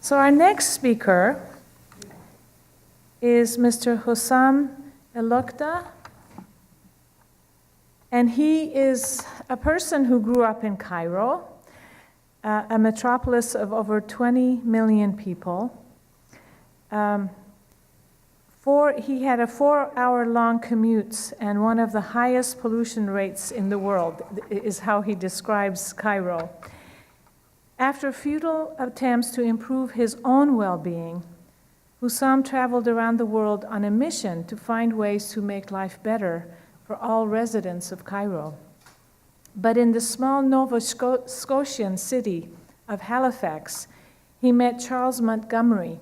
So our next speaker is Mr. Houssam Elokda, and he is a person who grew up in Cairo, a metropolis of over 20 million people. He had a 4-hour-long commute and one of the highest pollution rates in the world, is how he describes Cairo. After futile attempts to improve his own well-being, Houssam traveled around the world on a mission to find ways to make life better for all residents of Cairo. But in the small Nova Scotian city of Halifax, he met Charles Montgomery,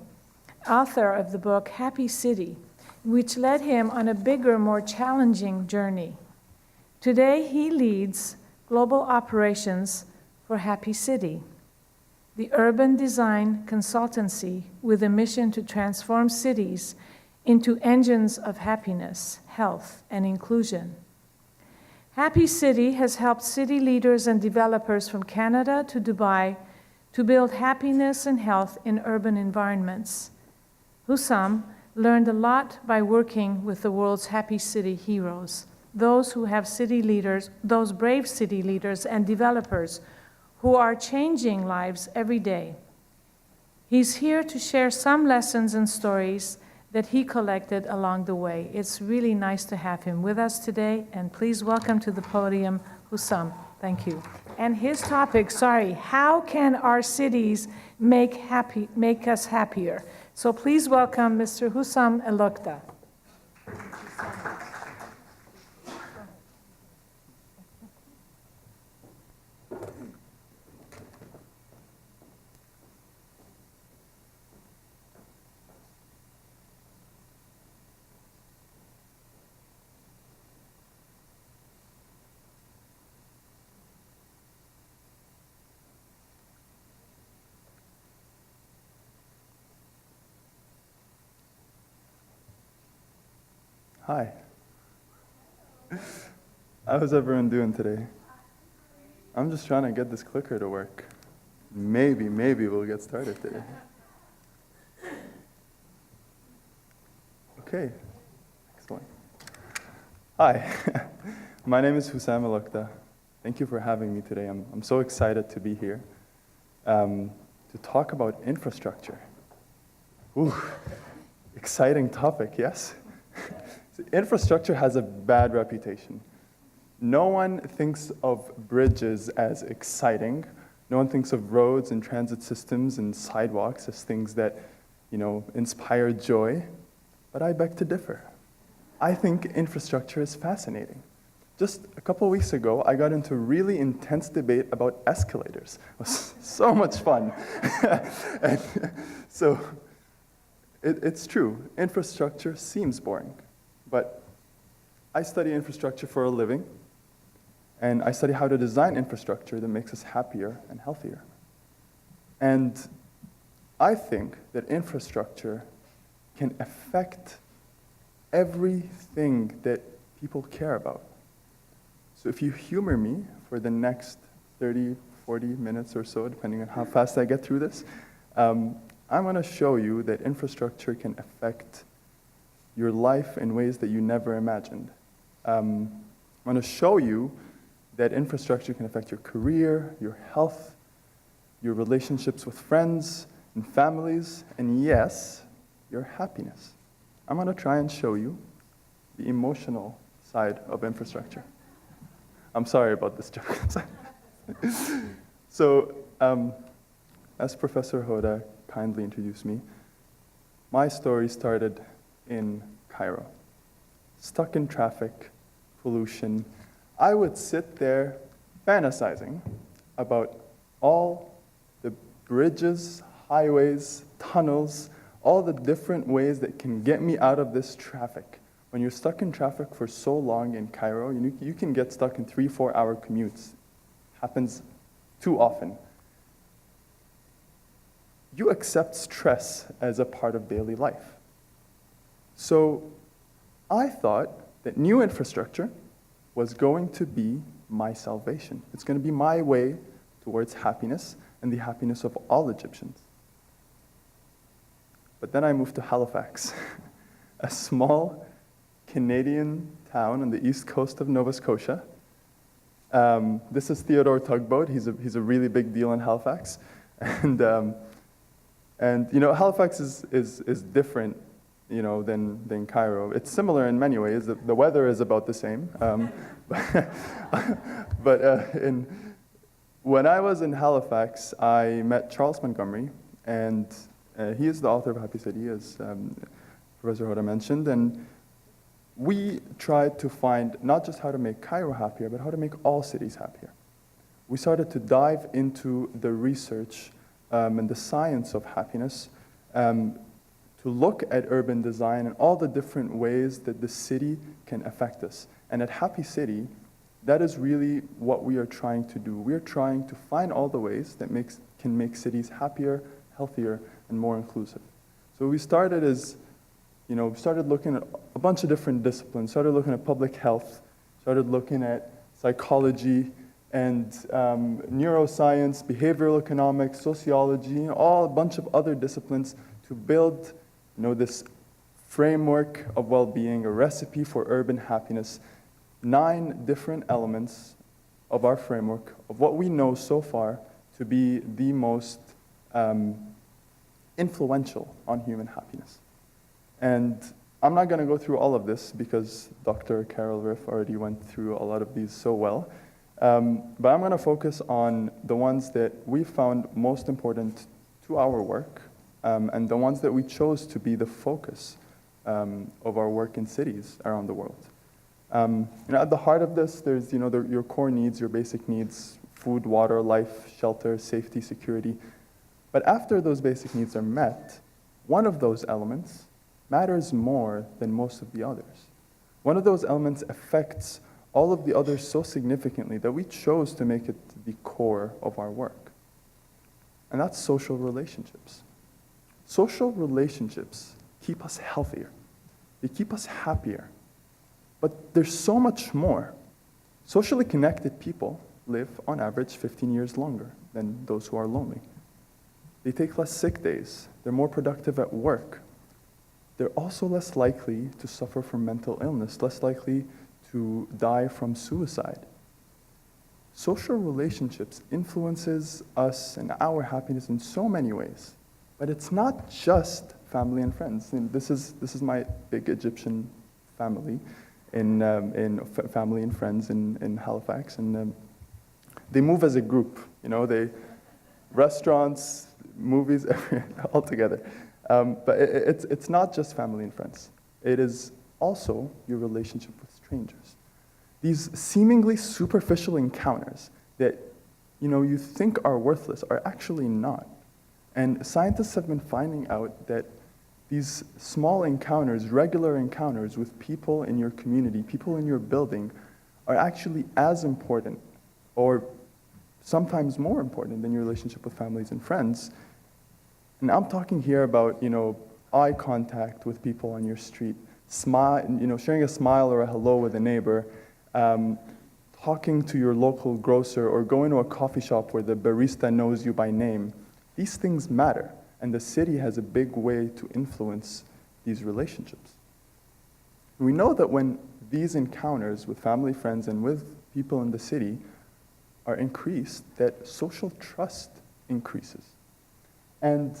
author of the book Happy City, which led him on a bigger, more challenging journey. Today, he leads global operations for Happy City, the urban design consultancy with a mission to transform cities into engines of happiness, health, and inclusion. Happy City has helped city leaders and developers from Canada to Dubai to build happiness and health in urban environments. Houssam learned a lot by working with the world's happy city heroes, those who have city leaders, those brave city leaders and developers who are changing lives every day. He's here to share some lessons and stories that he collected along the way. It's really nice to have him with us today, and please welcome to the podium Houssam. Thank you. And his topic, how can our cities make us happier? So please welcome Mr. Houssam Elokda. Hi. How's everyone doing today? I'm just trying to get this clicker to work. Maybe we'll get started today. Okay, excellent. Hi, my name is Houssam Elokda. Thank you for having me today. I'm so excited to be here to talk about infrastructure. Ooh, exciting topic, yes? Infrastructure has a bad reputation. No one thinks of bridges as exciting. No one thinks of roads and transit systems and sidewalks as things that, inspire joy. But I beg to differ. I think infrastructure is fascinating. Just a couple weeks ago, I got into a really intense debate about escalators. It was so much fun. And so it's true. Infrastructure seems boring. But I study infrastructure for a living, and I study how to design infrastructure that makes us happier and healthier. And I think that infrastructure can affect everything that people care about. So if you humor me for the next 30, 40 minutes or so, depending on how fast I get through this, I'm going to show you that infrastructure can affect your life in ways that you never imagined. I'm going to show you that infrastructure can affect your career, your health, your relationships with friends and families, and yes, your happiness. I'm going to try and show you the emotional side of infrastructure. I'm sorry about this joke. So, as Professor Hoda kindly introduced me, my story started in Cairo. Stuck in traffic, pollution. I would sit there fantasizing about all the bridges, highways, tunnels, all the different ways that can get me out of this traffic. When you're stuck in traffic for so long in Cairo, you can get stuck in 3-4 hour commutes. Happens too often. You accept stress as a part of daily life. So I thought that new infrastructure was going to be my salvation. It's going to be my way towards happiness and the happiness of all Egyptians. But then I moved to Halifax, a small Canadian town on the east coast of Nova Scotia. This is Theodore Tugboat. He's a really big deal in Halifax. And you know, Halifax is different, you know, than Cairo. It's similar in many ways. The weather is about the same. When I was in Halifax, I met Charles Montgomery, and he is the author of Happy City, as Professor Hoda mentioned. And we tried to find not just how to make Cairo happier, but how to make all cities happier. We started to dive into the research and the science of happiness, to look at urban design and all the different ways that the city can affect us. And at Happy City, that is really what we are trying to do. We are trying to find all the ways that can make cities happier, healthier, and more inclusive. So we started as, you know, started looking at a bunch of different disciplines, started looking at public health, started looking at psychology and neuroscience, behavioral economics, sociology, a bunch of other disciplines to build, you know, this framework of well-being, a recipe for urban happiness, 9 different elements of our framework, of what we know so far to be the most influential on human happiness. And I'm not going to go through all of this because Dr. Carol Riff already went through a lot of these so well. But I'm going to focus on the ones that we found most important to our work, and the ones that we chose to be the focus of our work in cities around the world. You know, at the heart of this, there's, you know, your core needs, your basic needs: food, water, life, shelter, safety, security. But after those basic needs are met, one of those elements matters more than most of the others. One of those elements affects all of the others so significantly that we chose to make it the core of our work. And that's social relationships. Social relationships keep us healthier. They keep us happier. But there's so much more. Socially connected people live, on average, 15 years longer than those who are lonely. They take less sick days. They're more productive at work. They're also less likely to suffer from mental illness, less likely to die from suicide. Social relationships influences us and our happiness in so many ways. But it's not just family and friends. And this is my big Egyptian family, family and friends in Halifax, and they move as a group. You know, restaurants, movies, all together. But it's not just family and friends. It is also your relationship with strangers. These seemingly superficial encounters that, you know, you think are worthless are actually not. And scientists have been finding out that these small encounters, regular encounters with people in your community, people in your building, are actually as important, or sometimes more important, than your relationship with families and friends. And I'm talking here about, you know, eye contact with people on your street, smile, you know, sharing a smile or a hello with a neighbor, talking to your local grocer, or going to a coffee shop where the barista knows you by name. These things matter, and the city has a big way to influence these relationships. We know that when these encounters with family, friends, and with people in the city are increased, that social trust increases. And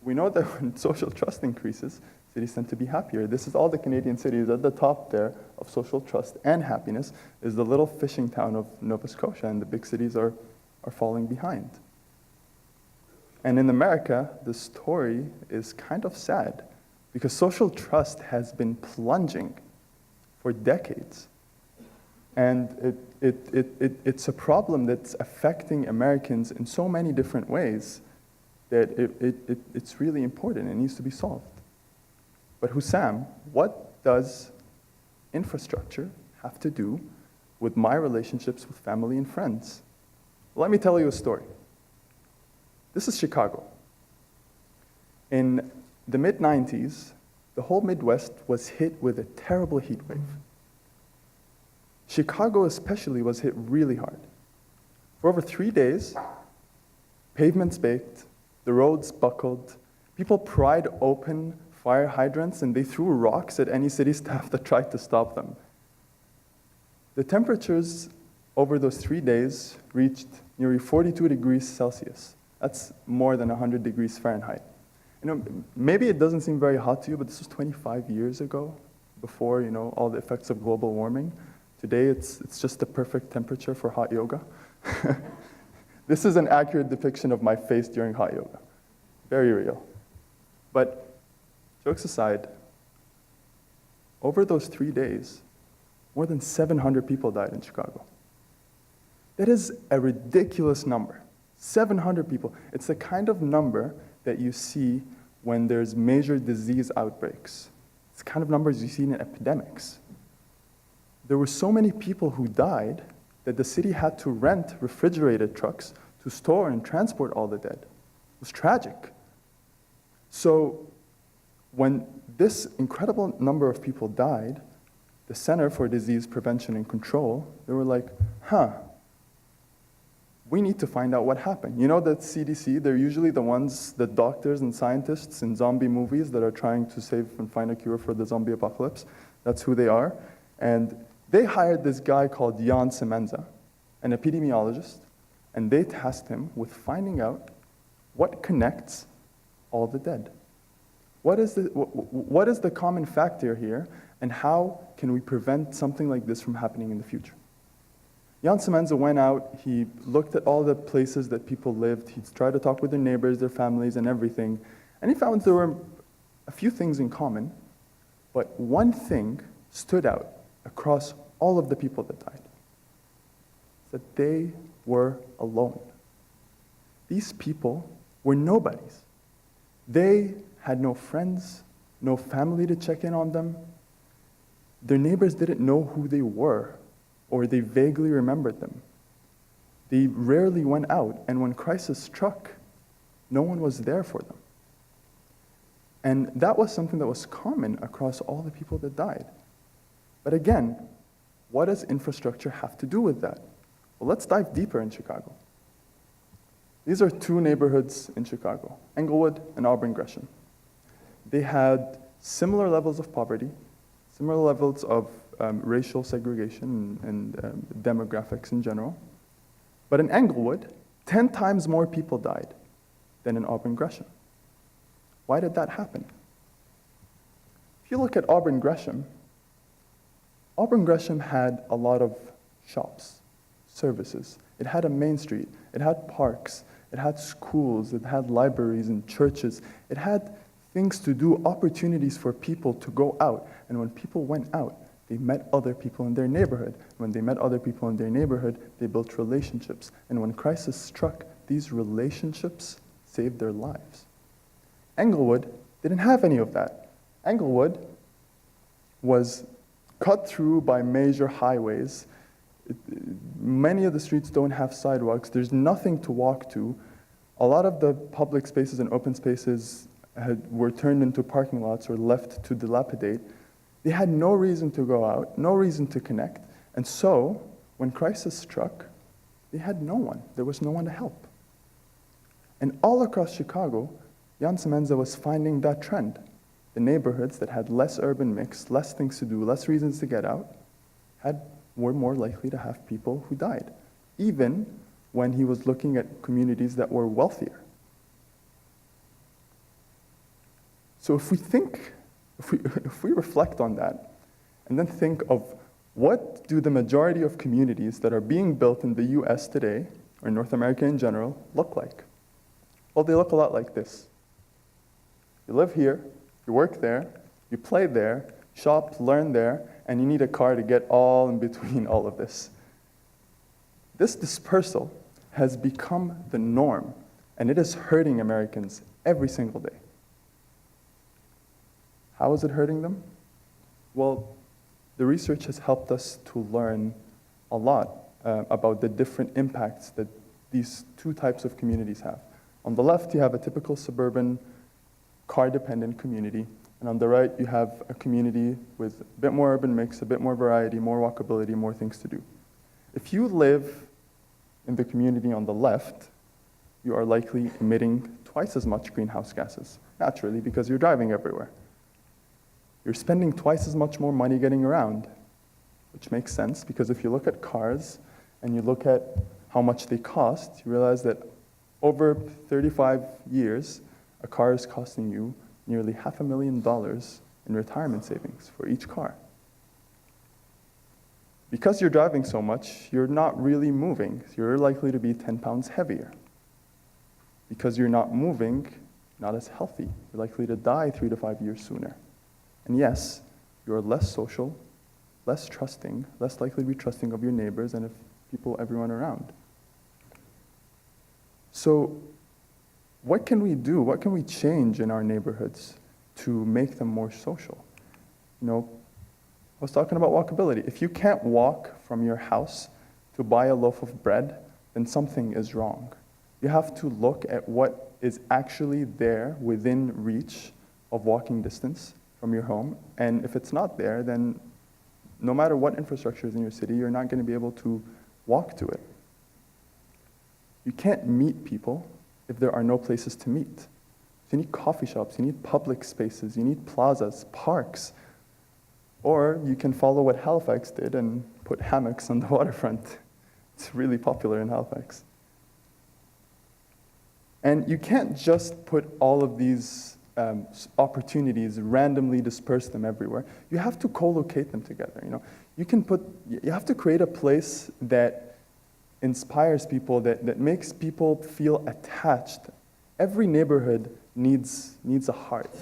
we know that when social trust increases, cities tend to be happier. This is all the Canadian cities. At the top there of social trust and happiness is the little fishing town of Nova Scotia, and the big cities are falling behind. And in America, the story is kind of sad, because social trust has been plunging for decades. And it's a problem that's affecting Americans in so many different ways that it's really important. It needs to be solved. But Houssam, what does infrastructure have to do with my relationships with family and friends? Well, let me tell you a story. This is Chicago. In the mid-90s, the whole Midwest was hit with a terrible heat wave. Chicago especially was hit really hard. For over 3 days, pavements baked, the roads buckled, People pried open fire hydrants and they threw rocks at any city staff that tried to stop them. The temperatures over those 3 days reached nearly 42 degrees Celsius. That's more than 100 degrees Fahrenheit. You know, maybe it doesn't seem very hot to you, but this was 25 years ago, before, you know, all the effects of global warming. Today, it's just the perfect temperature for hot yoga. This is an accurate depiction of my face during hot yoga. Very real. But jokes aside, over those 3 days, more than 700 people died in Chicago. That is a ridiculous number. 700 people. It's the kind of number that you see when there's major disease outbreaks. It's the kind of numbers you see in epidemics. There were so many people who died that the city had to rent refrigerated trucks to store and transport all the dead. It was tragic. So when this incredible number of people died, the Center for Disease Prevention and Control, they were like, we need to find out what happened. You know that CDC, they're usually the ones, the doctors and scientists in zombie movies that are trying to save and find a cure for the zombie apocalypse. That's who they are. And they hired this guy called Jan Semenza, an epidemiologist, and they tasked him with finding out what connects all the dead. What is the common factor here, and how can we prevent something like this from happening in the future? Jan Semenza went out, he looked at all the places that people lived, he tried to talk with their neighbors, their families, and everything, and he found there were a few things in common, but one thing stood out across all of the people that died. That they were alone. These people were nobodies. They had no friends, no family to check in on them. Their neighbors didn't know who they were, or they vaguely remembered them. They rarely went out, and when crisis struck, no one was there for them. And that was something that was common across all the people that died. But again, what does infrastructure have to do with that? Well, let's dive deeper in Chicago. These are two neighborhoods in Chicago, Englewood and Auburn Gresham. They had similar levels of poverty, similar levels of racial segregation and demographics in general. But in Englewood, 10 times more people died than in Auburn Gresham. Why did that happen? If you look at Auburn Gresham had a lot of shops, services. It had a main street. It had parks. It had schools. It had libraries and churches. It had things to do, opportunities for people to go out. And when people went out, they met other people in their neighborhood. When they met other people in their neighborhood, they built relationships. And when crisis struck, these relationships saved their lives. Englewood didn't have any of that. Englewood was cut through by major highways. Many of the streets don't have sidewalks. There's nothing to walk to. A lot of the public spaces and open spaces were turned into parking lots or left to dilapidate. They had no reason to go out, no reason to connect. And so, when crisis struck, they had no one. There was no one to help. And all across Chicago, Jan Semenza was finding that trend. The neighborhoods that had less urban mix, less things to do, less reasons to get out, were more likely to have people who died, even when he was looking at communities that were wealthier. So if we reflect on that, and then think of what do the majority of communities that are being built in the US today, or North America in general, look like? Well, they look a lot like this. You live here, you work there, you play there, shop, learn there, and you need a car to get all in between all of this. This dispersal has become the norm, and it is hurting Americans every single day. How is it hurting them? Well, the research has helped us to learn a lot about the different impacts that these two types of communities have. On the left, you have a typical suburban, car-dependent community. And on the right, you have a community with a bit more urban mix, a bit more variety, more walkability, more things to do. If you live in the community on the left, you are likely emitting twice as much greenhouse gases, naturally, because you're driving everywhere. You're spending twice as much more money getting around, which makes sense, because if you look at cars and you look at how much they cost, you realize that over 35 years, a car is costing you nearly $500,000 in retirement savings for each car. Because you're driving so much, you're not really moving. You're likely to be 10 pounds heavier. Because you're not moving, not as healthy. You're likely to die 3 to 5 years sooner. And yes, you're less social, less trusting, less likely to be trusting of your neighbors and of people, everyone around. So what can we do? What can we change in our neighborhoods to make them more social? You know, I was talking about walkability. If you can't walk from your house to buy a loaf of bread, then something is wrong. You have to look at what is actually there within reach of walking distance from your home. And if it's not there, then no matter what infrastructure is in your city, you're not going to be able to walk to it. You can't meet people if there are no places to meet. So you need coffee shops, you need public spaces, you need plazas, parks. Or you can follow what Halifax did and put hammocks on the waterfront. It's really popular in Halifax. And you can't just put all of these opportunities, randomly disperse them everywhere. You have to co-locate them together. You know, you have to create a place that inspires people, that makes people feel attached. Every neighborhood needs a heart.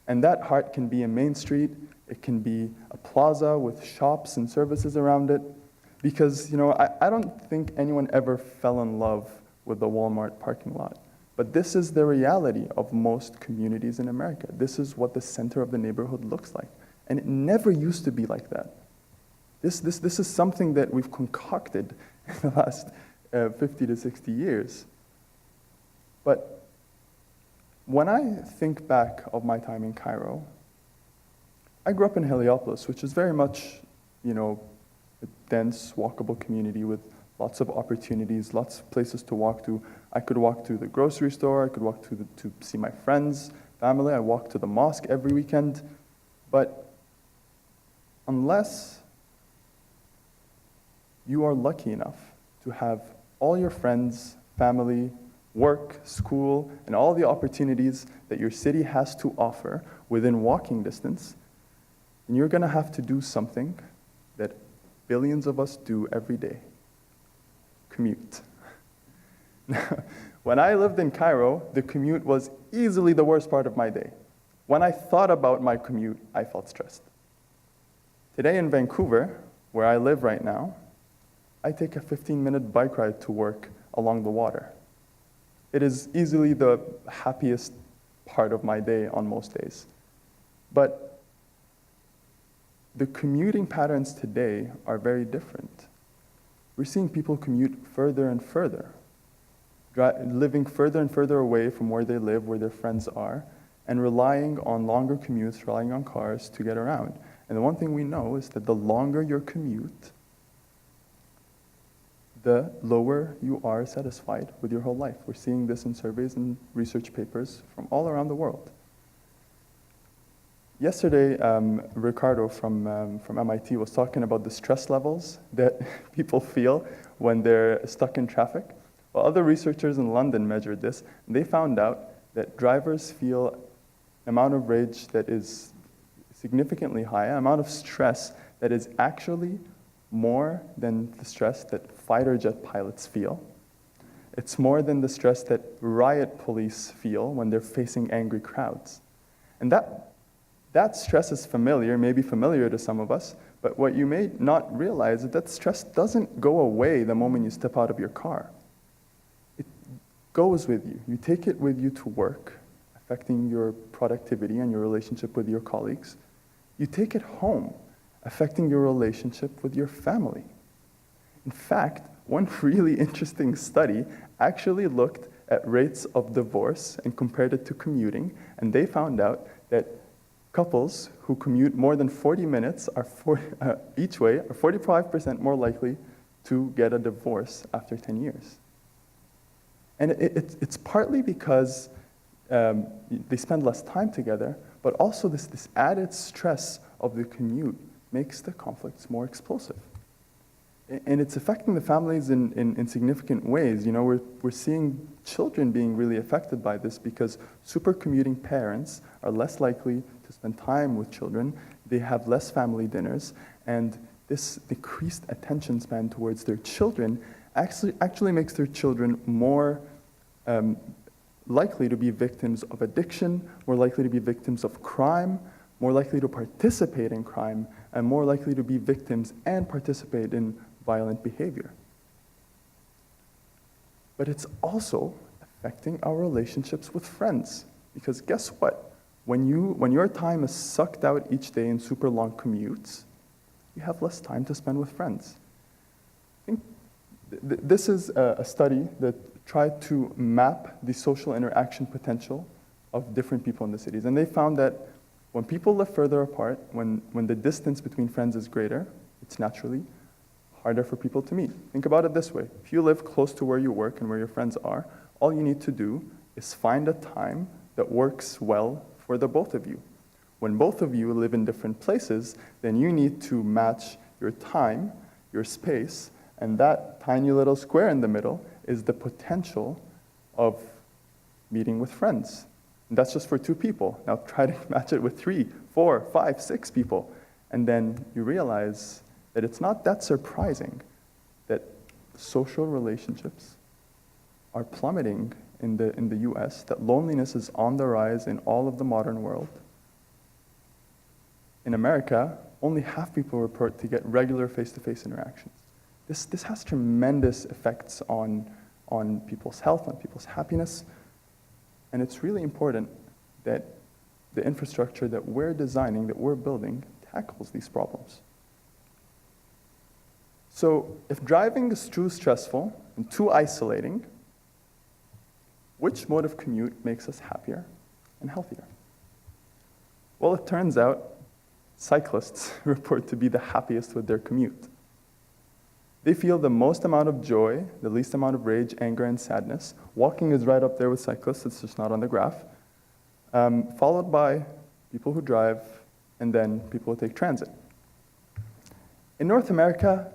And that heart can be a main street, it can be a plaza with shops and services around it. Because, you know, I don't think anyone ever fell in love with the Walmart parking lot. But this is the reality of most communities in America. This is what the center of the neighborhood looks like. And it never used to be like that. This is something that we've concocted in the last 50 to 60 years. But when I think back of my time in Cairo, I grew up in Heliopolis, which is very much, you know, a dense, walkable community with lots of opportunities, lots of places to walk to. I could walk to the grocery store, I could walk to see my friends, family, I walked to the mosque every weekend. But unless you are lucky enough to have all your friends, family, work, school, and all the opportunities that your city has to offer within walking distance, then you're going to have to do something that billions of us do every day: commute. When I lived in Cairo, the commute was easily the worst part of my day. When I thought about my commute, I felt stressed. Today in Vancouver, where I live right now, I take a 15-minute bike ride to work along the water. It is easily the happiest part of my day on most days. But the commuting patterns today are very different. We're seeing people commute further and further, living further and further away from where they live, where their friends are, and relying on longer commutes, relying on cars to get around. And the one thing we know is that the longer your commute, the lower you are satisfied with your whole life. We're seeing this in surveys and research papers from all around the world. Yesterday, Ricardo from MIT was talking about the stress levels that people feel when they're stuck in traffic. Well, other researchers in London measured this, and they found out that drivers feel an amount of rage that is significantly high, an amount of stress that is actually more than the stress that fighter jet pilots feel. It's more than the stress that riot police feel when they're facing angry crowds. And that stress is familiar, maybe familiar to some of us, but what you may not realize is that stress doesn't go away the moment you step out of your car. It goes with you. You take it with you to work, affecting your productivity and your relationship with your colleagues. You take it home, affecting your relationship with your family. In fact, one really interesting study actually looked at rates of divorce and compared it to commuting, and they found out that couples who commute more than 40 minutes each way are 45% more likely to get a divorce after 10 years. And it's partly because they spend less time together, but also this added stress of the commute makes the conflicts more explosive. And it's affecting the families in significant ways. You know, we're seeing children being really affected by this because super commuting parents are less likely to spend time with children. They have less family dinners, and this decreased attention span towards their children actually makes their children more likely to be victims of addiction, more likely to be victims of crime, more likely to participate in crime, and more likely to be victims and participate in violent behavior. But it's also affecting our relationships with friends. Because guess what? When your time is sucked out each day in super long commutes, you have less time to spend with friends. I think this is a study that tried to map the social interaction potential of different people in the cities. And they found that when people live further apart, when the distance between friends is greater, it's naturally harder for people to meet. Think about it this way. If you live close to where you work and where your friends are, all you need to do is find a time that works well for the both of you. When both of you live in different places, then you need to match your time, your space, and that tiny little square in the middle is the potential of meeting with friends. And that's just for 2 people. Now try to match it with 3, 4, 5, 6 people. And then you realize that it's not that surprising that social relationships are plummeting in the US, that loneliness is on the rise in all of the modern world. In America, only half people report to get regular face-to-face interactions. This has tremendous effects on people's health, on people's happiness, and it's really important that the infrastructure that we're designing, that we're building, tackles these problems. So if driving is too stressful and too isolating, which mode of commute makes us happier and healthier? Well, it turns out cyclists report to be the happiest with their commute. They feel the most amount of joy, the least amount of rage, anger, and sadness. Walking is right up there with cyclists, it's just not on the graph. Followed by people who drive, and then people who take transit. In North America,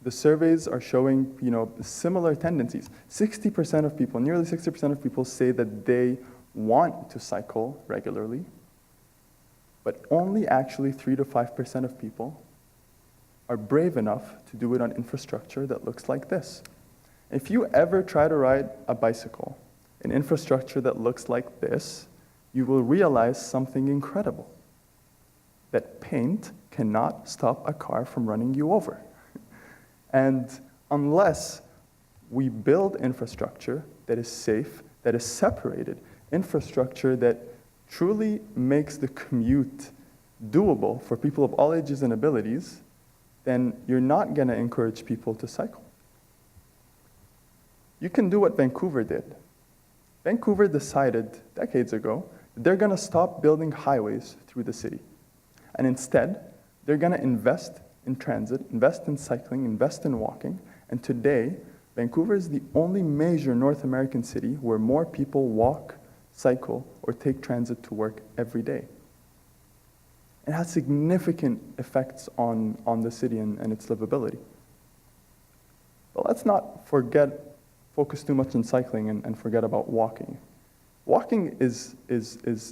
the surveys are showing, similar tendencies. 60% of people, nearly 60% of people say that they want to cycle regularly, but only actually 3 to 5% of people are brave enough to do it on infrastructure that looks like this. If you ever try to ride a bicycle in infrastructure that looks like this, you will realize something incredible, that paint cannot stop a car from running you over. And unless we build infrastructure that is safe, that is separated, infrastructure that truly makes the commute doable for people of all ages and abilities, then you're not going to encourage people to cycle. You can do what Vancouver did. Vancouver decided decades ago that they're going to stop building highways through the city. And instead, they're going to invest in transit, invest in cycling, invest in walking. And today, Vancouver is the only major North American city where more people walk, cycle, or take transit to work every day. It has significant effects on the city and its livability. But let's not focus too much on cycling and forget about walking. Walking is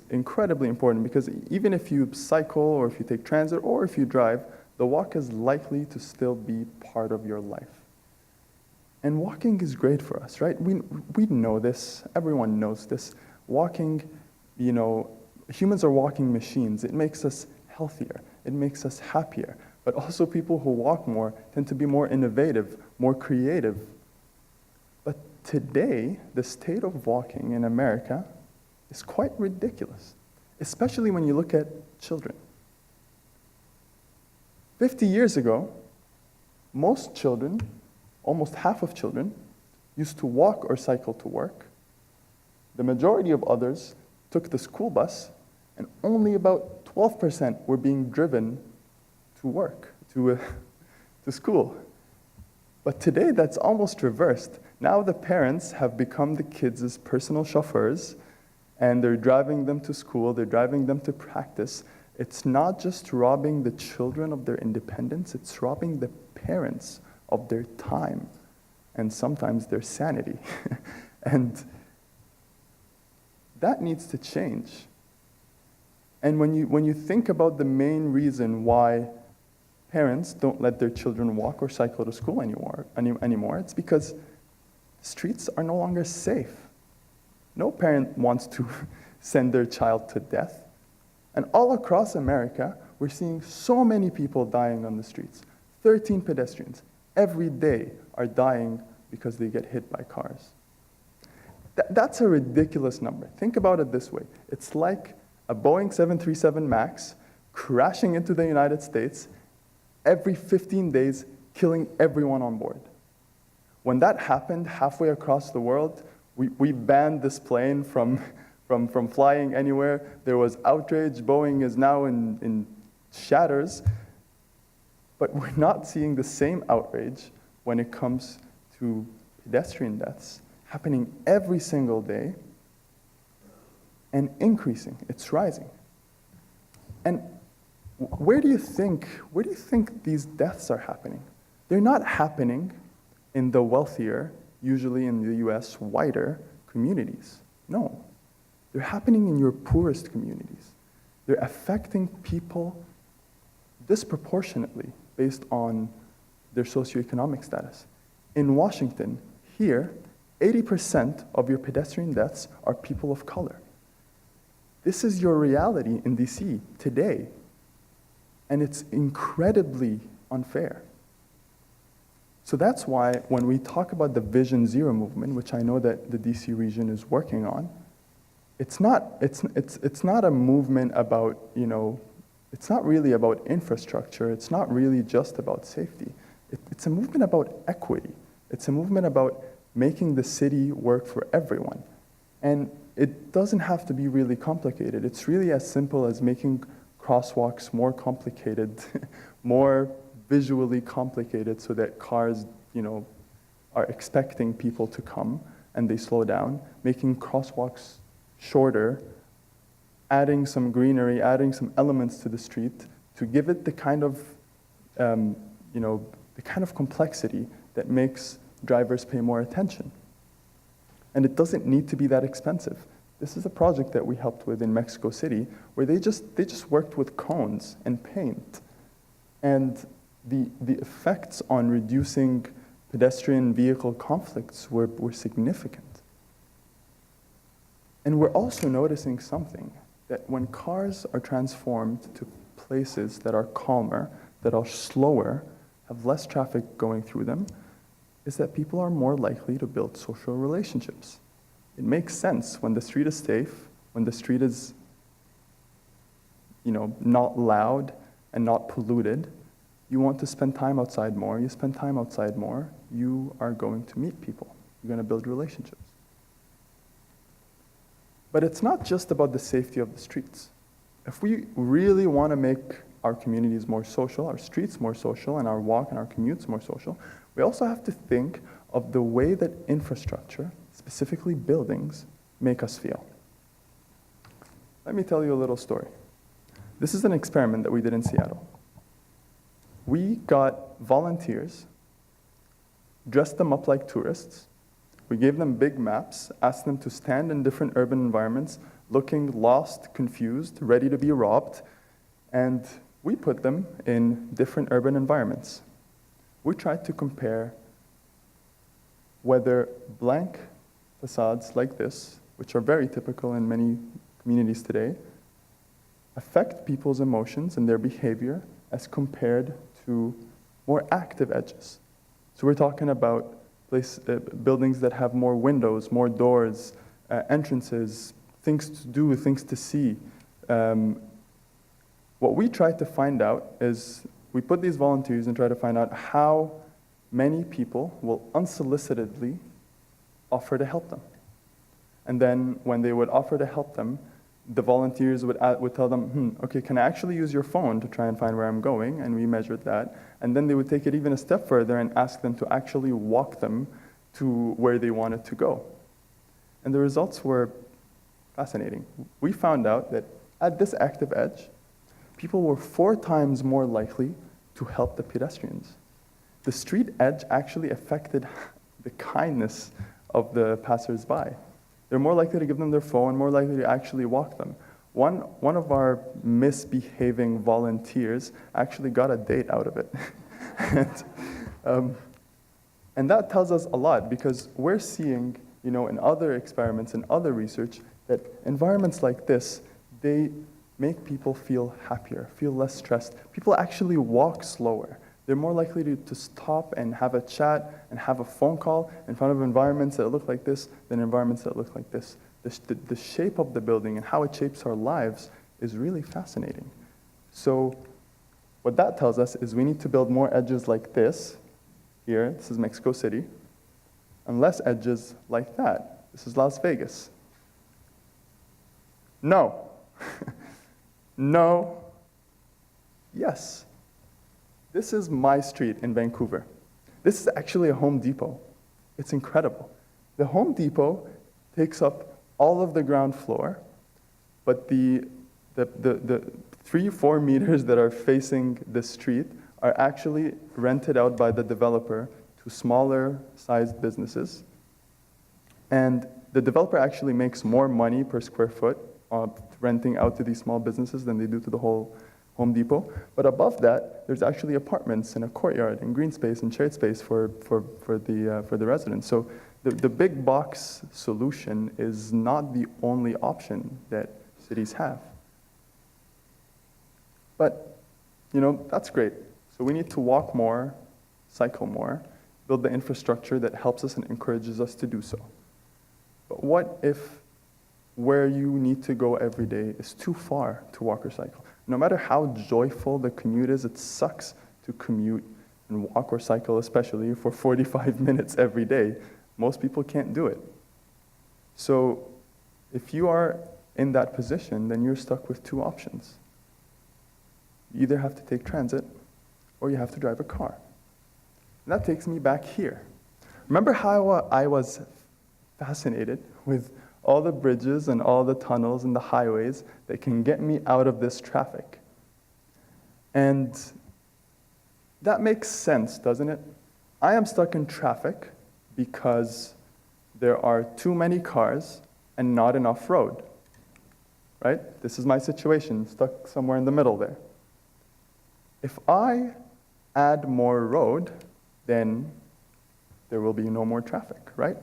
incredibly important because even if you cycle or if you take transit or if you drive, the walk is likely to still be part of your life. And walking is great for us, right? We know this. Everyone knows this. Walking, humans are walking machines. It makes us healthier. It makes us happier. But also people who walk more tend to be more innovative, more creative. But today, the state of walking in America is quite ridiculous, especially when you look at children. 50 years ago, most children, almost half of children, used to walk or cycle to work. The majority of others took the school bus, and only about 12% were being driven to work, to school. But today, that's almost reversed. Now the parents have become the kids' personal chauffeurs, and they're driving them to school, they're driving them to practice. It's not just robbing the children of their independence, it's robbing the parents of their time and sometimes their sanity. And that needs to change. And when you think about the main reason why parents don't let their children walk or cycle to school anymore, it's because streets are no longer safe. No parent wants to send their child to death. And all across America, we're seeing so many people dying on the streets. 13 pedestrians every day are dying because they get hit by cars. That's a ridiculous number. Think about it this way. It's like a Boeing 737 MAX crashing into the United States every 15 days, killing everyone on board. When that happened halfway across the world, we banned this plane from flying anywhere. There was outrage. Boeing is now in shatters. But we're not seeing the same outrage when it comes to pedestrian deaths happening every single day and increasing. It's rising. And where do you think these deaths are happening? They're not happening in the wealthier, usually in the US, whiter communities. No. They're happening in your poorest communities. They're affecting people disproportionately based on their socioeconomic status. In Washington, here, 80% of your pedestrian deaths are people of color. This is your reality in DC today, and it's incredibly unfair. So that's why when we talk about the Vision Zero movement, which I know that the DC region is working on, it's not a movement about, it's not really about infrastructure, it's not really just about safety. It's a movement about equity. It's a movement about making the city work for everyone. And it doesn't have to be really complicated. It's really as simple as making crosswalks more complicated, more visually complicated so that cars, are expecting people to come and they slow down, making crosswalks shorter, adding some greenery, adding some elements to the street to give it the kind of, the kind of complexity that makes drivers pay more attention. And it doesn't need to be that expensive. This is a project that we helped with in Mexico City, where they just worked with cones and paint. And the effects on reducing pedestrian vehicle conflicts were significant. And we're also noticing something, that when cars are transformed to places that are calmer, that are slower, have less traffic going through them, is that people are more likely to build social relationships. It makes sense when the street is safe, when the street is, not loud and not polluted. You want to spend time outside more. You spend time outside more, you are going to meet people. You're going to build relationships. But it's not just about the safety of the streets. If we really want to make our communities more social, our streets more social, and our walk and our commutes more social, we also have to think of the way that infrastructure, specifically buildings, make us feel. Let me tell you a little story. This is an experiment that we did in Seattle. We got volunteers, dressed them up like tourists. We gave them big maps, asked them to stand in different urban environments, looking lost, confused, ready to be robbed, and we put them in different urban environments. We tried to compare whether blank facades like this, which are very typical in many communities today, affect people's emotions and their behavior as compared to more active edges. So we're talking about buildings that have more windows, more doors, entrances, things to do, things to see. What we tried to find out is we put these volunteers and try to find out how many people will unsolicitedly offer to help them. And then when they would offer to help them, the volunteers would tell them, okay, can I actually use your phone to try and find where I'm going? And we measured that. And then they would take it even a step further and ask them to actually walk them to where they wanted to go. And the results were fascinating. We found out that at this active edge, people were 4 times more likely to help the pedestrians. The street edge actually affected the kindness of the passersby. They're more likely to give them their phone, more likely to actually walk them. One of our misbehaving volunteers actually got a date out of it. And that tells us a lot, because we're seeing, in other experiments and other research, that environments like this, they make people feel happier, feel less stressed. People actually walk slower. They're more likely to stop and have a chat and have a phone call in front of environments that look like this than environments that look like this. The shape of the building and how it shapes our lives is really fascinating. So what that tells us is we need to build more edges like this. Here, this is Mexico City, and less edges like that. This is Las Vegas. No. No. Yes. This is my street in Vancouver. This is actually a Home Depot. It's incredible. The Home Depot takes up all of the ground floor, but the 3-4 meters that are facing the street are actually rented out by the developer to smaller sized businesses. And the developer actually makes more money per square foot renting out to these small businesses than they do to the whole Home Depot. But above that, there's actually apartments and a courtyard and green space and shared space for the residents. So the big box solution is not the only option that cities have. But, that's great. So we need to walk more, cycle more, build the infrastructure that helps us and encourages us to do so. But what if where you need to go every day is too far to walk or cycle? No matter how joyful the commute is, it sucks to commute and walk or cycle, especially for 45 minutes every day. Most people can't do it. So if you are in that position, then you're stuck with 2 options. You either have to take transit or you have to drive a car. And that takes me back here. Remember how I was fascinated with all the bridges and all the tunnels and the highways that can get me out of this traffic? And that makes sense, doesn't it? I am stuck in traffic because there are too many cars and not enough road, right? This is my situation, stuck somewhere in the middle there. If I add more road, then there will be no more traffic, right?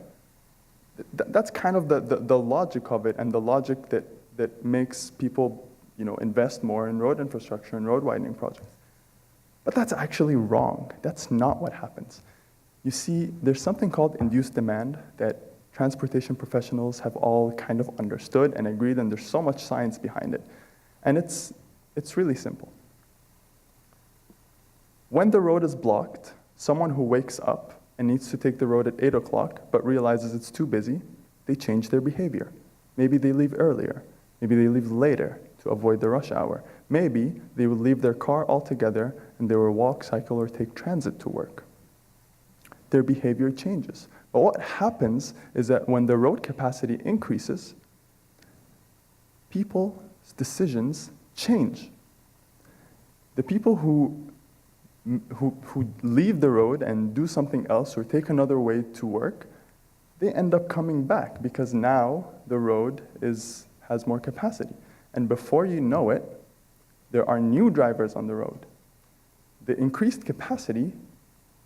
That's kind of the logic of it, and the logic that makes people invest more in road infrastructure and road widening projects. But that's actually wrong. That's not what happens. You see, there's something called induced demand that transportation professionals have all kind of understood and agreed, and there's so much science behind it. And it's really simple. When the road is blocked, someone who wakes up and needs to take the road at 8 o'clock but realizes it's too busy, they change their behavior. Maybe they leave earlier. Maybe they leave later to avoid the rush hour. Maybe they will leave their car altogether and they will walk, cycle, or take transit to work. Their behavior changes. But what happens is that when the road capacity increases, people's decisions change. The people who leave the road and do something else or take another way to work, they end up coming back because now the road has more capacity. And before you know it, there are new drivers on the road. The increased capacity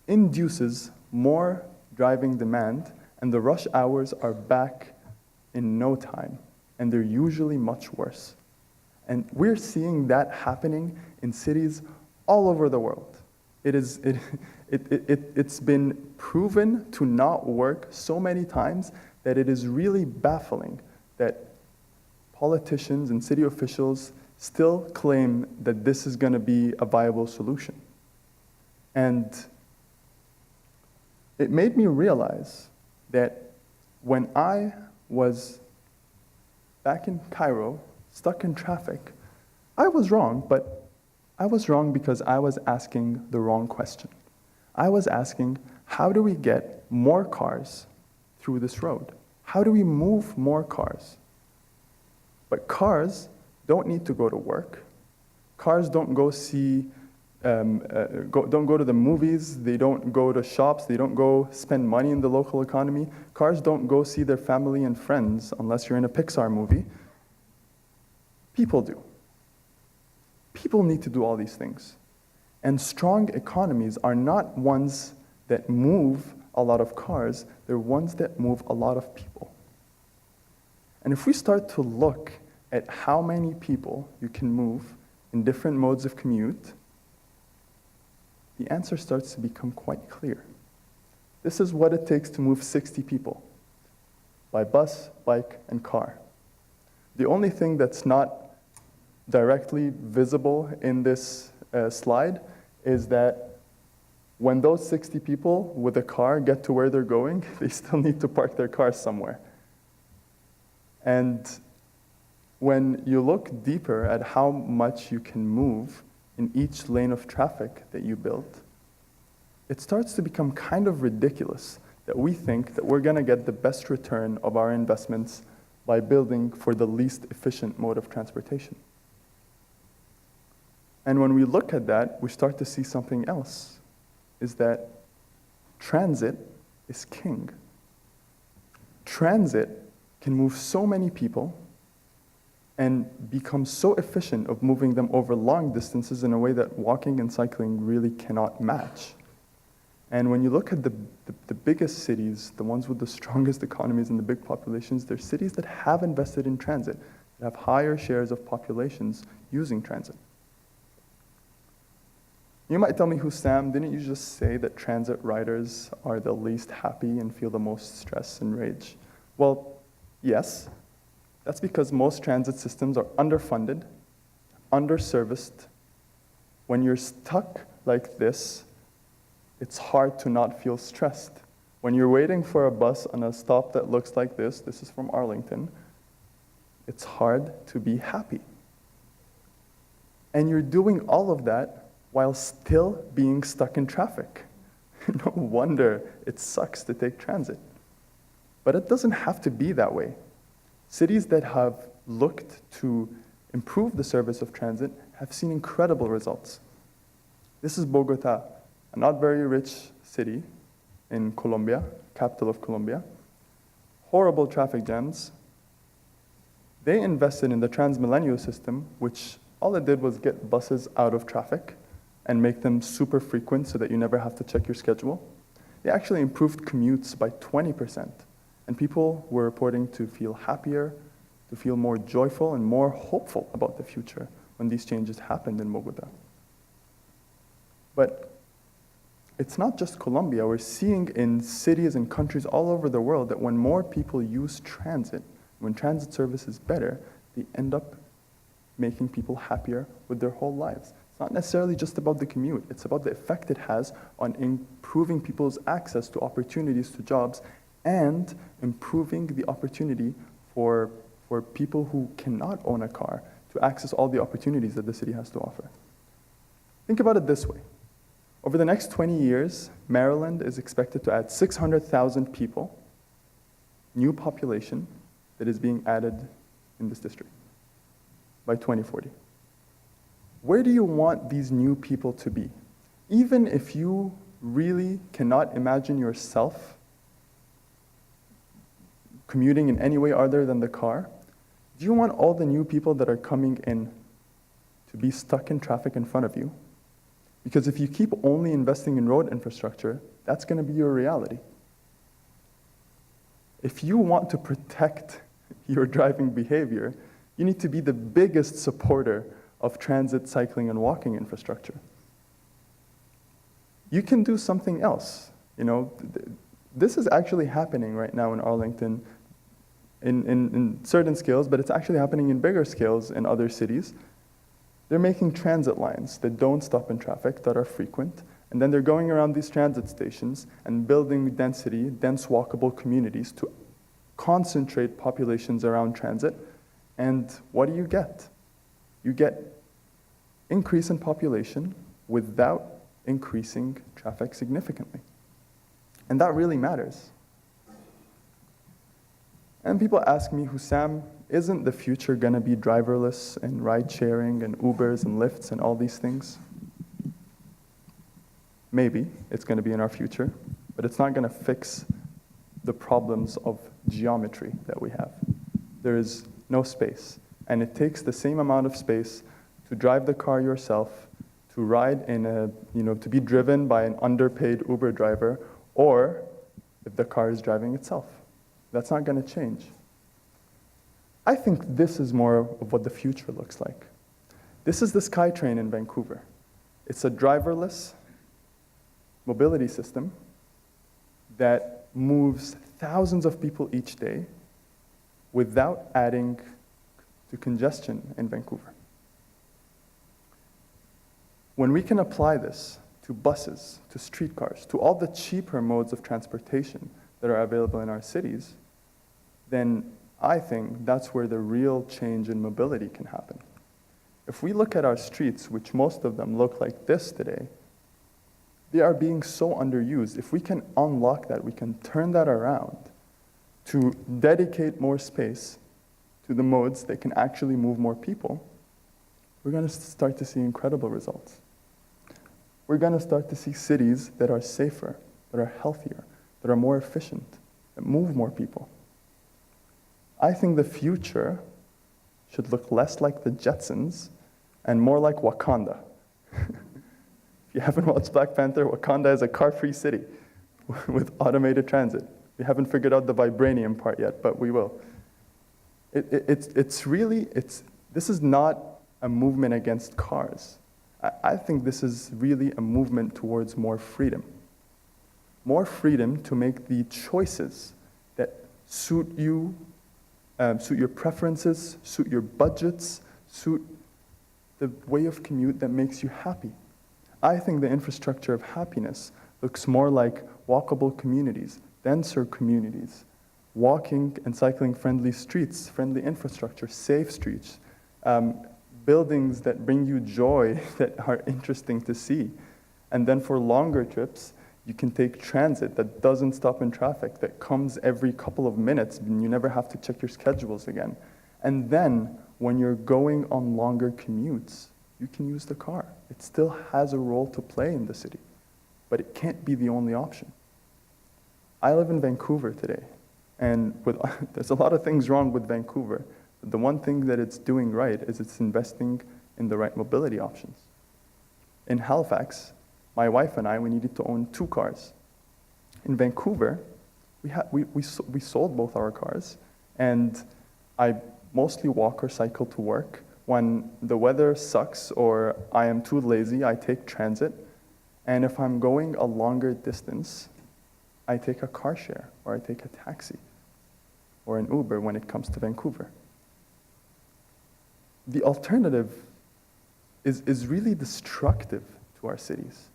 induces more driving demand, and the rush hours are back in no time, and they're usually much worse. And we're seeing that happening in cities all over the world. It's been proven to not work so many times that it is really baffling that politicians and city officials still claim that this is going to be a viable solution. And it made me realize that when I was back in Cairo, stuck in traffic, I was wrong, but I was wrong because I was asking the wrong question. I was asking, How do we get more cars through this road? How do we move more cars? But cars don't need to go to work. Cars don't go don't go to the movies, they don't go to shops, they don't go spend money in the local economy. Cars don't go see their family and friends unless you're in a Pixar movie. People do. People need to do all these things. And strong economies are not ones that move a lot of cars, they're ones that move a lot of people. And if we start to look at how many people you can move in different modes of commute, the answer starts to become quite clear. This is what it takes to move 60 people by bus, bike, and car. The only thing that's not directly visible in this slide is that when those 60 people with a car get to where they're going, they still need to park their car somewhere. And when you look deeper at how much you can move in each lane of traffic that you built, it starts to become kind of ridiculous that we think that we're going to get the best return of our investments by building for the least efficient mode of transportation. And when we look at that, we start to see something else, is that transit is king. Transit can move so many people and become so efficient of moving them over long distances in a way that walking and cycling really cannot match. And when you look at the biggest cities, the ones with the strongest economies and the big populations, they're cities that have invested in transit, that have higher shares of populations using transit. You might tell me, Houssam, didn't you just say that transit riders are the least happy and feel the most stress and rage? Well, yes. That's because most transit systems are underfunded, underserviced. When you're stuck like this, it's hard to not feel stressed. When you're waiting for a bus on a stop that looks like this is from Arlington, it's hard to be happy. And you're doing all of that while still being stuck in traffic. No wonder it sucks to take transit. But it doesn't have to be that way. Cities that have looked to improve the service of transit have seen incredible results. This is Bogota, a not very rich city in Colombia, capital of Colombia. Horrible traffic jams. They invested in the Transmilenio system, which all it did was get buses out of traffic and make them super frequent so that you never have to check your schedule. They actually improved commutes by 20%. And people were reporting to feel happier, to feel more joyful and more hopeful about the future when these changes happened in Bogota. But it's not just Colombia. We're seeing in cities and countries all over the world that when more people use transit, when transit service is better, they end up making people happier with their whole lives. It's not necessarily just about the commute. It's about the effect it has on improving people's access to opportunities, to jobs, and improving the opportunity for people who cannot own a car to access all the opportunities that the city has to offer. Think about it this way. Over the next 20 years, Maryland is expected to add 600,000 people, new population that is being added in this district by 2040. Where do you want these new people to be? Even if you really cannot imagine yourself commuting in any way other than the car, do you want all the new people that are coming in to be stuck in traffic in front of you? Because if you keep only investing in road infrastructure, that's going to be your reality. If you want to protect your driving behavior, you need to be the biggest supporter of transit, cycling, and walking infrastructure. You can do something else. You know, this is actually happening right now in Arlington in certain scales, but it's actually happening in bigger scales in other cities. They're making transit lines that don't stop in traffic, that are frequent, and then they're going around these transit stations and building density, dense walkable communities to concentrate populations around transit. And what do you get? You get increase in population without increasing traffic significantly. And that really matters. And people ask me, Houssam, isn't the future going to be driverless and ride-sharing and Ubers and Lyfts and all these things? Maybe it's going to be in our future, but it's not going to fix the problems of geometry that we have. There is no space, and it takes the same amount of space to drive the car yourself, to ride in to be driven by an underpaid Uber driver, or if the car is driving itself. That's not going to change. I think this is more of what the future looks like. This is the SkyTrain in Vancouver. It's a driverless mobility system that moves thousands of people each day without adding to congestion in Vancouver. When we can apply this to buses, to streetcars, to all the cheaper modes of transportation that are available in our cities, then I think that's where the real change in mobility can happen. If we look at our streets, which most of them look like this today, they are being so underused. If we can unlock that, we can turn that around to dedicate more space to the modes that can actually move more people, we're going to start to see incredible results. We're going to start to see cities that are safer, that are healthier, that are more efficient, that move more people. I think the future should look less like the Jetsons and more like Wakanda. If you haven't watched Black Panther, Wakanda is a car-free city with automated transit. We haven't figured out the vibranium part yet, but we will. This is not a movement against cars. I think this is really a movement towards more freedom. More freedom to make the choices that suit you, suit your preferences, suit your budgets, suit the way of commute that makes you happy. I think the infrastructure of happiness looks more like walkable communities, denser communities, walking and cycling friendly streets, friendly infrastructure, safe streets, buildings that bring you joy, that are interesting to see. And then for longer trips, you can take transit that doesn't stop in traffic, that comes every couple of minutes, and you never have to check your schedules again. And then, when you're going on longer commutes, you can use the car. It still has a role to play in the city, but it can't be the only option. I live in Vancouver today, and there's a lot of things wrong with Vancouver. The one thing that it's doing right is it's investing in the right mobility options. In Halifax, my wife and I, we needed to own 2 cars. In Vancouver, we sold both our cars, and I mostly walk or cycle to work. When the weather sucks or I am too lazy, I take transit. And if I'm going a longer distance, I take a car share, or I take a taxi, or an Uber when it comes to Vancouver. The alternative is really destructive to our cities.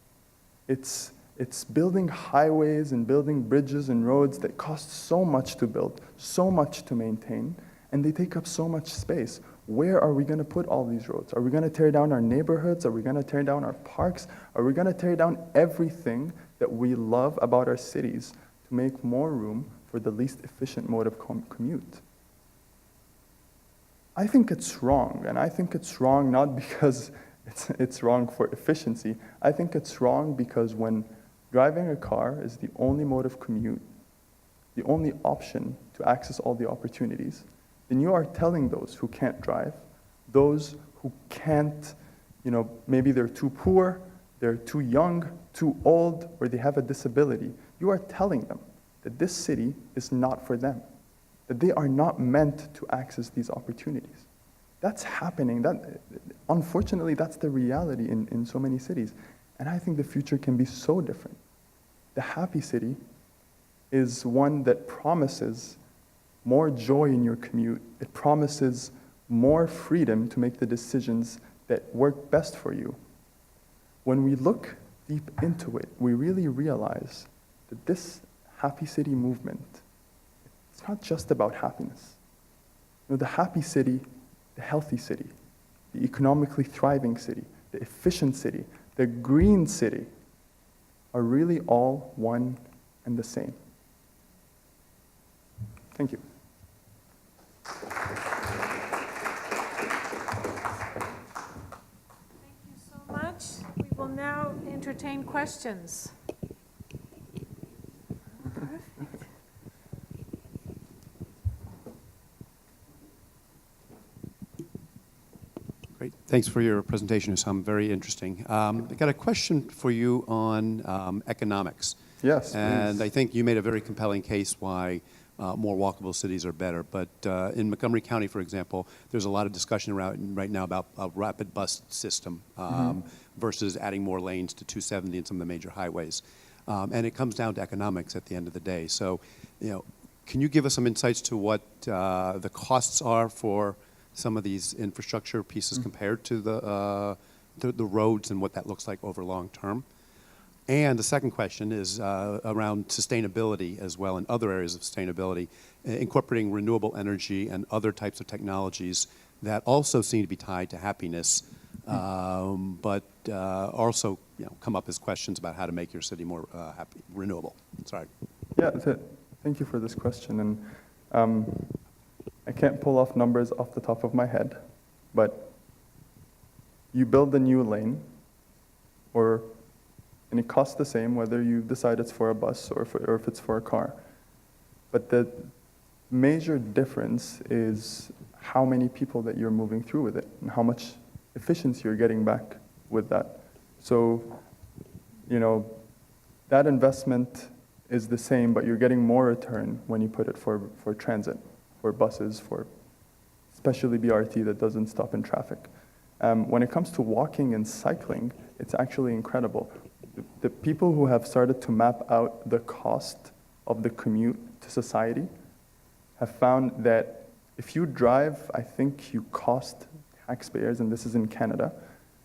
It's building highways and building bridges and roads that cost so much to build, so much to maintain, and they take up so much space. Where are we going to put all these roads? Are we going to tear down our neighborhoods? Are we going to tear down our parks? Are we going to tear down everything that we love about our cities to make more room for the least efficient mode of commute? I think it's wrong, and I think it's wrong not because it's wrong for efficiency. I think it's wrong because when driving a car is the only mode of commute, the only option to access all the opportunities, then you are telling those who can't drive, those who can't, maybe they're too poor, they're too young, too old, or they have a disability, you are telling them that this city is not for them, that they are not meant to access these opportunities. That's happening. Unfortunately, that's the reality in so many cities. And I think the future can be so different. The happy city is one that promises more joy in your commute. It promises more freedom to make the decisions that work best for you. When we look deep into it, we really realize that this happy city movement, it's not just about happiness. The happy city, the healthy city, the economically thriving city, the efficient city, the green city are really all one and the same. Thank you. Thank you so much. We will now entertain questions. Perfect. Great. Thanks for your presentation, Houssam. Very interesting. I got a question for you on economics. Yes, And please. I think you made a very compelling case why more walkable cities are better. But in Montgomery County, for example, there's a lot of discussion around right now about a rapid bus system versus adding more lanes to 270 and some of the major highways. And it comes down to economics at the end of the day. So, can you give us some insights to what the costs are for some of these infrastructure pieces compared to the roads and what that looks like over long term? And the second question is around sustainability as well, and other areas of sustainability, incorporating renewable energy and other types of technologies that also seem to be tied to happiness, but also come up as questions about how to make your city more renewable. Sorry. Yeah, thank you for this question. And I can't pull off numbers off the top of my head, but you build a new lane, and it costs the same whether you decide it's for a bus or if it's for a car. But the major difference is how many people that you're moving through with it and how much efficiency you're getting back with that. So, that investment is the same, but you're getting more return when you put it for transit, for buses, for especially BRT that doesn't stop in traffic. When it comes to walking and cycling, it's actually incredible. The people who have started to map out the cost of the commute to society have found that if you drive, I think you cost taxpayers, and this is in Canada,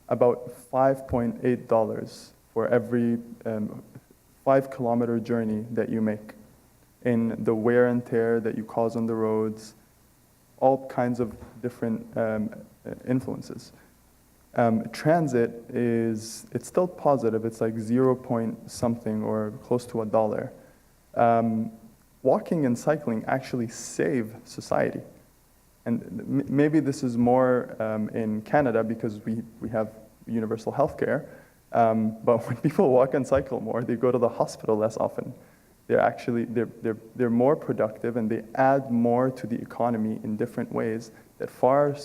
about $5.8 for every 5-kilometer journey that you make, in the wear and tear that you cause on the roads, all kinds of different influences. Transit it's still positive. It's like 0 point something or close to $1. Walking and cycling actually save society. And maybe this is more in Canada because we have universal health care. But when people walk and cycle more, they go to the hospital less often. They're more productive, and they add more to the economy in different ways that far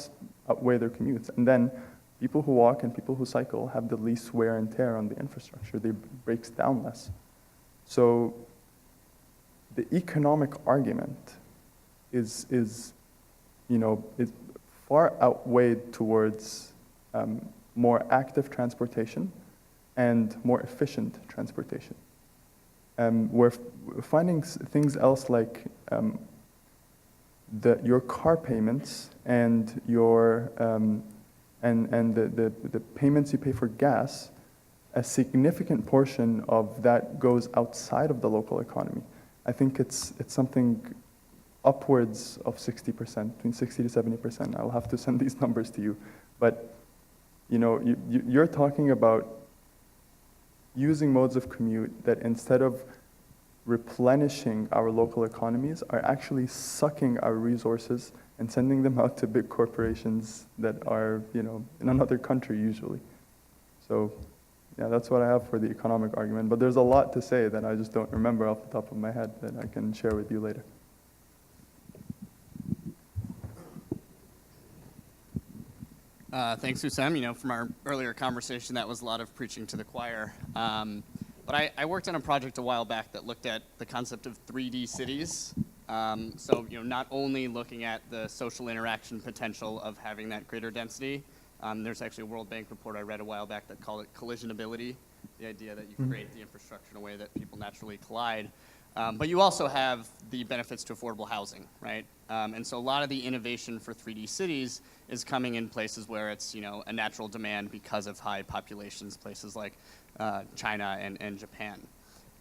outweigh their commutes. And then people who walk and people who cycle have the least wear and tear on the infrastructure. They breaks down less. So the economic argument is far outweighed towards more active transportation and more efficient transportation. We're finding things else like your car payments and your the payments you pay for gas. A significant portion of that goes outside of the local economy. I think it's something upwards of 60%, between 60 to 70%. I'll have to send these numbers to you, but you're talking about using modes of commute that, instead of replenishing our local economies, are actually sucking our resources and sending them out to big corporations that are, in another country usually. So, yeah, that's what I have for the economic argument. But there's a lot to say that I just don't remember off the top of my head that I can share with you later. Thanks, Houssam. From our earlier conversation, that was a lot of preaching to the choir. But I worked on a project a while back that looked at the concept of 3D cities. So, not only looking at the social interaction potential of having that greater density. There's actually a World Bank report I read a while back that called it collisionability, the idea that you create the infrastructure in a way that people naturally collide. But you also have the benefits to affordable housing, right? And so a lot of the innovation for 3D cities is coming in places where it's, a natural demand because of high populations, places like China and Japan.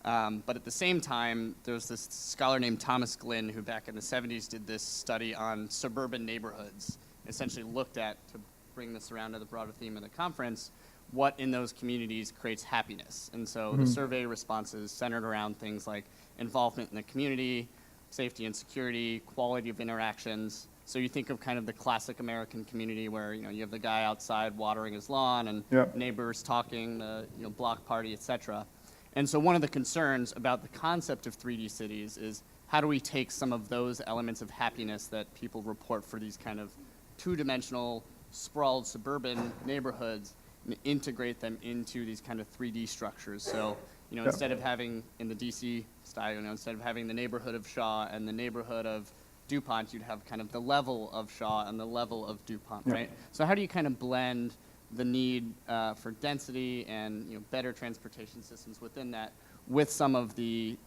But at the same time, there's this scholar named Thomas Glynn who back in the 70s did this study on suburban neighborhoods, essentially looked at, to bring this around to the broader theme of the conference, what in those communities creates happiness. And so the survey responses centered around things like involvement in the community, safety and security, quality of interactions. So you think of kind of the classic American community where, you know, you have the guy outside watering his lawn and neighbors talking, the, you know, block party, et cetera. And so one of the concerns about the concept of 3D cities is how do we take some of those elements of happiness that people report for these kind of two-dimensional, sprawled suburban neighborhoods and integrate them into these kind of 3D structures. So, you know, instead of having, in the DC style, you know, instead of having the neighborhood of Shaw and the neighborhood of DuPont, you'd have kind of the level of Shaw and the level of DuPont, right? So how do you kind of blend the need for density and, you know, better transportation systems within that with some of the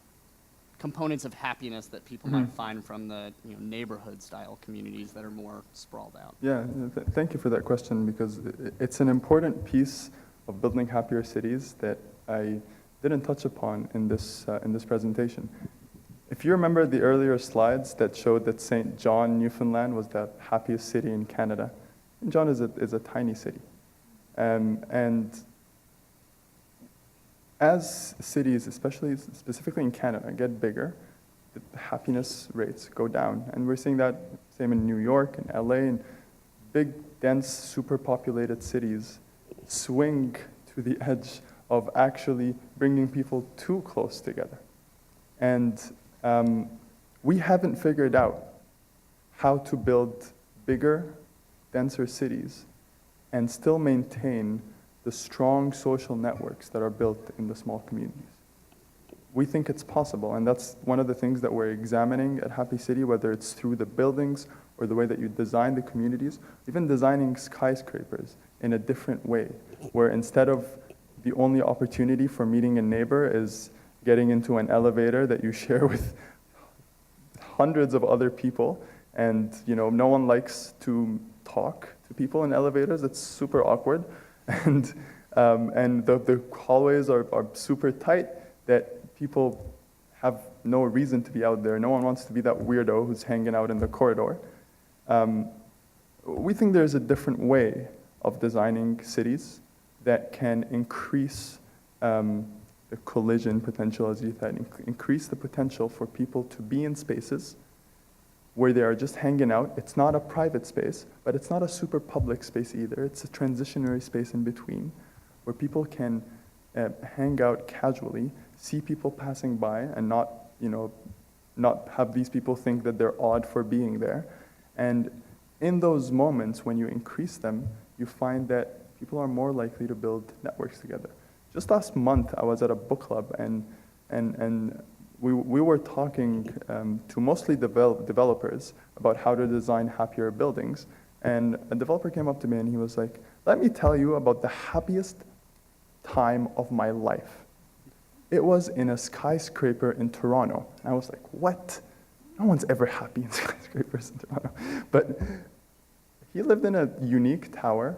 components of happiness that people might find from the, you know, neighborhood style communities that are more sprawled out? Yeah, thank you for that question, because it's an important piece of building happier cities that I didn't touch upon in this presentation. If you remember the earlier slides that showed that St. John, Newfoundland was the happiest city in Canada, St. John is a tiny city. And as cities, specifically in Canada, get bigger, the happiness rates go down. And we're seeing that same in New York and LA, and big, dense, superpopulated cities swing to the edge of actually bringing people too close together. And we haven't figured out how to build bigger, denser cities and still maintain the strong social networks that are built in the small communities. We think it's possible, and that's one of the things that we're examining at Happy City, whether it's through the buildings or the way that you design the communities, even designing skyscrapers in a different way, where instead of the only opportunity for meeting a neighbor is getting into an elevator that you share with hundreds of other people, and you know, no one likes to talk to people in elevators. It's super awkward. And the hallways are super tight that people have no reason to be out there. No one wants to be that weirdo who's hanging out in the corridor. We think there's a different way of designing cities that can increase the collision potential, as you said, increase the potential for people to be in spaces where they are just hanging out. It's not a private space, but it's not a super public space either. It's a transitionary space in between where people can hang out casually, see people passing by, and not have these people think that they're odd for being there. And in those moments, when you increase them, you find that people are more likely to build networks together. Just last month, I was at a book club, and we were talking to mostly developers about how to design happier buildings. And a developer came up to me and he was like, "Let me tell you about the happiest time of my life. It was in a skyscraper in Toronto." And I was like, "What? No one's ever happy in skyscrapers in Toronto." But he lived in a unique tower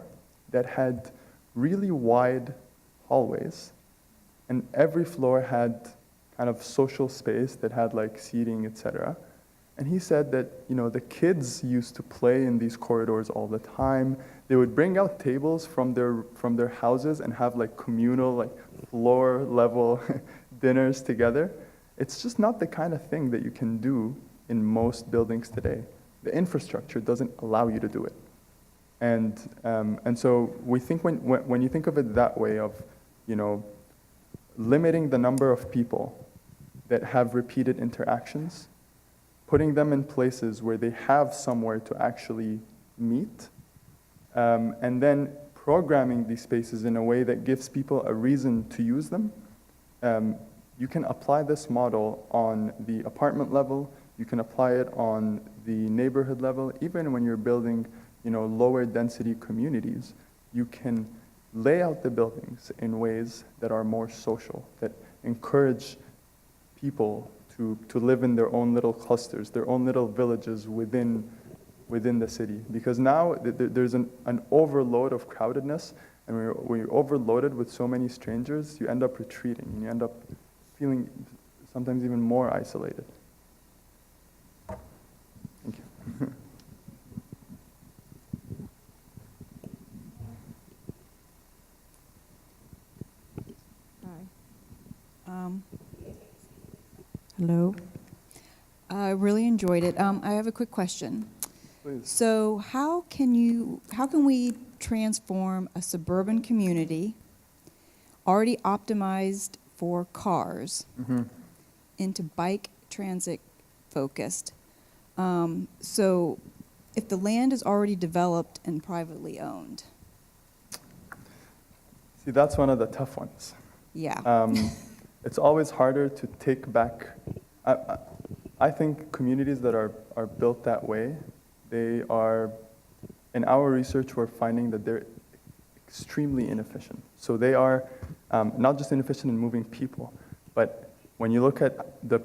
that had really wide hallways, and every floor had kind of social space that had like seating, etc. And he said that, you know, the kids used to play in these corridors all the time. They would bring out tables from their houses and have like communal, like floor level dinners together. It's just not the kind of thing that you can do in most buildings today. The infrastructure doesn't allow you to do it. And so we think when you think of it that way of, you know, limiting the number of people that have repeated interactions, putting them in places where they have somewhere to actually meet, and then programming these spaces in a way that gives people a reason to use them. You can apply this model on the apartment level, you can apply it on the neighborhood level, even when you're building, you know, lower density communities. You can lay out the buildings in ways that are more social, that encourage people to live in their own little clusters, their own little villages within the city. Because now there's an overload of crowdedness, and when you're overloaded with so many strangers, you end up retreating, and you end up feeling sometimes even more isolated. Thank you. Hello. I really enjoyed it. I have a quick question. Please. So how can we transform a suburban community already optimized for cars into bike transit focused? So if the land is already developed and privately owned. See, that's one of the tough ones. Yeah. It's always harder to take back. I think communities that are built that way, they are, in our research, we're finding that they're extremely inefficient. So they are not just inefficient in moving people, but when you look at the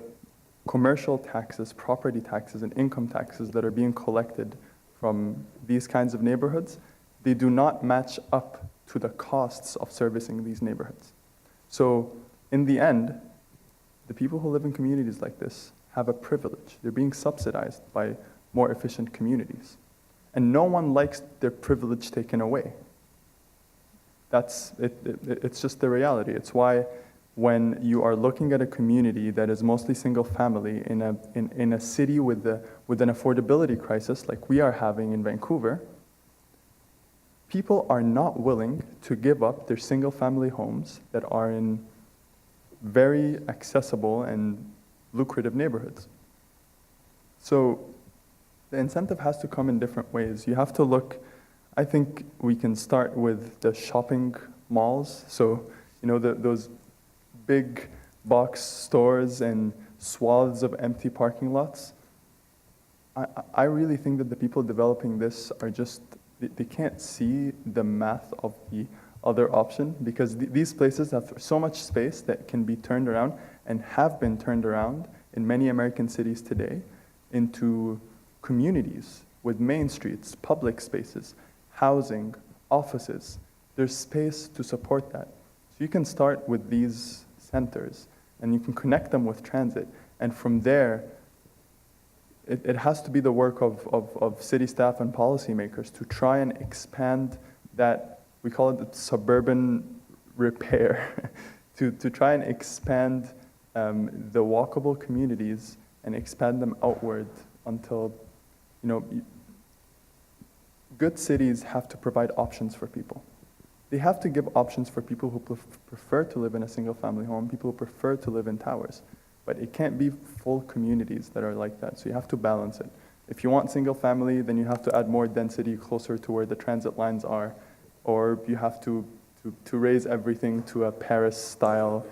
commercial taxes, property taxes, and income taxes that are being collected from these kinds of neighborhoods, they do not match up to the costs of servicing these neighborhoods. So in the end, the people who live in communities like this have a privilege. They're being subsidized by more efficient communities. And no one likes their privilege taken away. It's just the reality. It's why when you are looking at a community that is mostly single family in a city with an affordability crisis like we are having in Vancouver, people are not willing to give up their single family homes that are in very accessible and lucrative neighborhoods. So the incentive has to come in different ways. You have to look, I think we can start with the shopping malls. So, those big box stores and swaths of empty parking lots. I really think that the people developing this are just, they can't see the math of the other option, because these places have so much space that can be turned around and have been turned around in many American cities today into communities with main streets, public spaces, housing, offices. There's space to support that. So you can start with these centers and you can connect them with transit, and from there, it has to be the work of city staff and policymakers to try and expand that, we call it the suburban repair, to try and expand the walkable communities and expand them outward until, good cities have to provide options for people. They have to give options for people who prefer to live in a single family home, people who prefer to live in towers. But it can't be full communities that are like that, so you have to balance it. If you want single family, then you have to add more density closer to where the transit lines are, or you have to raise everything to a Paris-style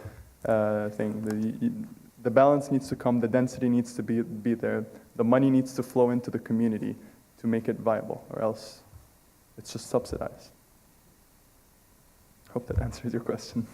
thing. The balance needs to come, the density needs to be there, the money needs to flow into the community to make it viable, or else it's just subsidized. Hope that answers your question.